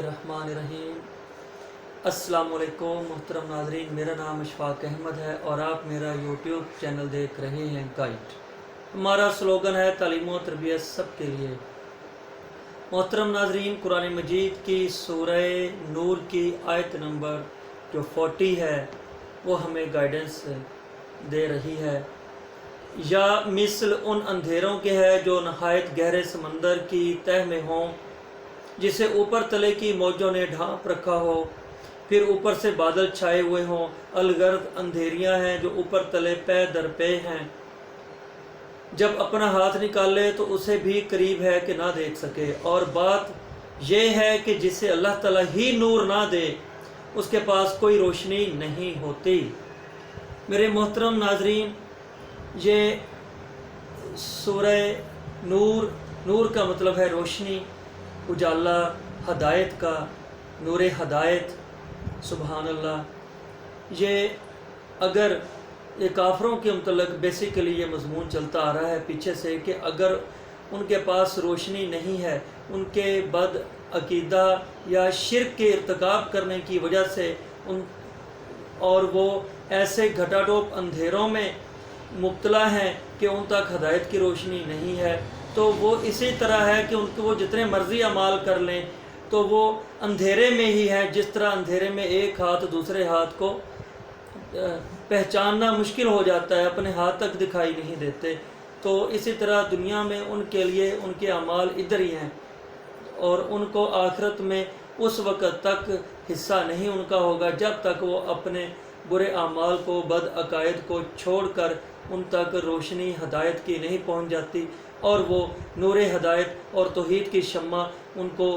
बिस्मिल्लाहिर्रहमानिर्रहीम। अस्सलाम वालेकुम मोहतरम नाज़रीन, मेरा नाम इशफाक अहमद है और आप मेरा यूट्यूब चैनल देख रहे हैं गाइड। हमारा स्लोगन है तालीम व तरबियत सबके लिए। मोहतरम नाज़रीन, कुरान मजीद की सूरह नूर की आयत नंबर जो 40 है वो हमें गाइडेंस दे रही है। या मिसल उन अंधेरों के है जो नहायत गहरे समंदर की तह में हों, जिसे ऊपर तले की मौजों ने ढांप रखा हो, फिर ऊपर से बादल छाए हुए हों। अलगर्द अंधेरियां हैं जो ऊपर तले पे दर पे हैं। जब अपना हाथ निकाले तो उसे भी करीब है कि ना देख सके। और बात यह है कि जिसे अल्लाह ताला ही नूर ना दे उसके पास कोई रोशनी नहीं होती। मेरे मोहतरम नाजरीन, ये सूरह नूर का मतलब है रोशनी, उजाला, हदायत का, नूर हदायत। सुबहान अल्लाह। ये अगर ये काफरों के मतलब बेसिकली ये मजमून चलता आ रहा है पीछे से कि अगर उनके पास रोशनी नहीं है, उनके बद अकीदा या शिर्क के इर्तिकाब करने की वजह से और वो ऐसे घटाटोप अंधेरों में मुब्तला हैं कि उन तक हदायत की रोशनी नहीं है, तो वो इसी तरह है कि उनको वो जितने मर्जी अमाल कर लें तो वो अंधेरे में ही है। जिस तरह अंधेरे में एक हाथ दूसरे हाथ को पहचानना मुश्किल हो जाता है, अपने हाथ तक दिखाई नहीं देते, तो इसी तरह दुनिया में उनके लिए उनके अमाल इधर ही हैं और उनको आखिरत में उस वक़्त तक हिस्सा नहीं उनका होगा जब तक वो अपने बुरे अमाल को, बद अकायद को छोड़कर उन तक रोशनी हदायत की नहीं पहुंच जाती और वो नूर हदायत और तौहीद की शम्मा उनको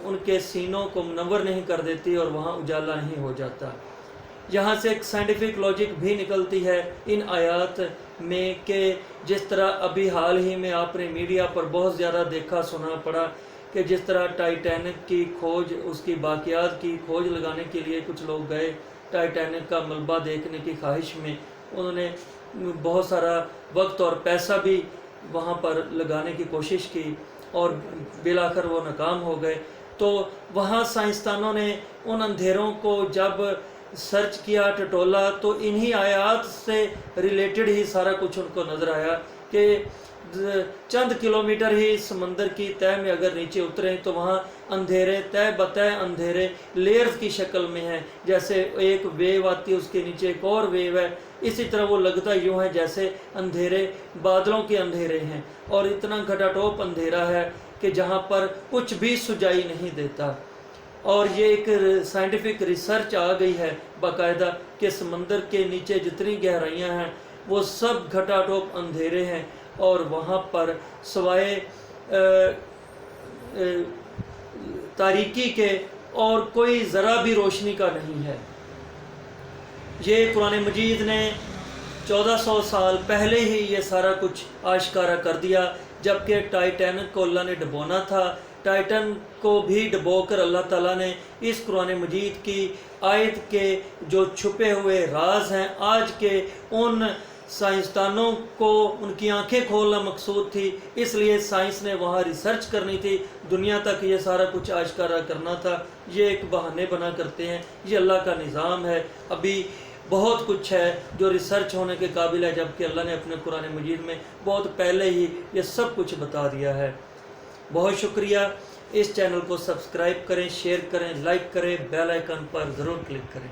उनके सीनों को मुनव्वर नहीं कर देती और वहाँ उजाला नहीं हो जाता। यहाँ से एक साइंटिफिक लॉजिक भी निकलती है इन आयात में कि जिस तरह अभी हाल ही में आपने मीडिया पर बहुत ज़्यादा देखा सुना पड़ा कि जिस तरह टाइटैनिक की खोज, उसकी बाकियात की खोज लगाने के लिए कुछ लोग गए, टाइटैनिक का मलबा देखने की ख्वाहिश में उन्होंने बहुत सारा वक्त और पैसा भी वहाँ पर लगाने की कोशिश की और बिलाखिर वो नाकाम हो गए। तो वहाँ साइंसदानों ने उन अंधेरों को जब सर्च किया, टटोला, तो इन्हीं आयात से रिलेटेड ही सारा कुछ उनको नज़र आया कि चंद किलोमीटर ही समंदर की तह में अगर नीचे उतरें तो वहाँ अंधेरे तय बतय अंधेरे लेयर्स की शक्ल में हैं। जैसे एक वेव आती है, उसके नीचे एक और वेव है, इसी तरह वो लगता यूँ है जैसे अंधेरे बादलों के अंधेरे हैं और इतना घटाटोप अंधेरा है कि जहाँ पर कुछ भी सुझाई नहीं देता। और ये एक साइंटिफिक रिसर्च आ गई है बाकायदा कि समंदर के नीचे जितनी गहराइयाँ हैं वो सब घटाटोप अंधेरे हैं और वहाँ पर सवाए तारीकी के और कोई ज़रा भी रोशनी का नहीं है। ये कुरान मजीद ने 1400 साल पहले ही ये सारा कुछ आश्कारा कर दिया। जबकि टाइटैनिक को अल्लाह ने डुबोना था, टाइटन को भी डुबोकर अल्लाह ताला ने इस कुरान मजीद की आयत के जो छुपे हुए राज हैं आज के उन साइंसदानों को उनकी आंखें खोलना मकसूद थी, इसलिए साइंस ने वहाँ रिसर्च करनी थी, दुनिया तक ये सारा कुछ आश्कारा करना था। ये एक बहाने बना करते हैं, ये अल्लाह का निज़ाम है। अभी बहुत कुछ है जो रिसर्च होने के काबिल है, जबकि अल्लाह ने अपने कुरान मजीद में बहुत पहले ही ये सब कुछ बता दिया है। बहुत शुक्रिया। इस चैनल को सब्सक्राइब करें, शेयर करें, लाइक करें, बेल आइकन पर ज़रूर क्लिक करें।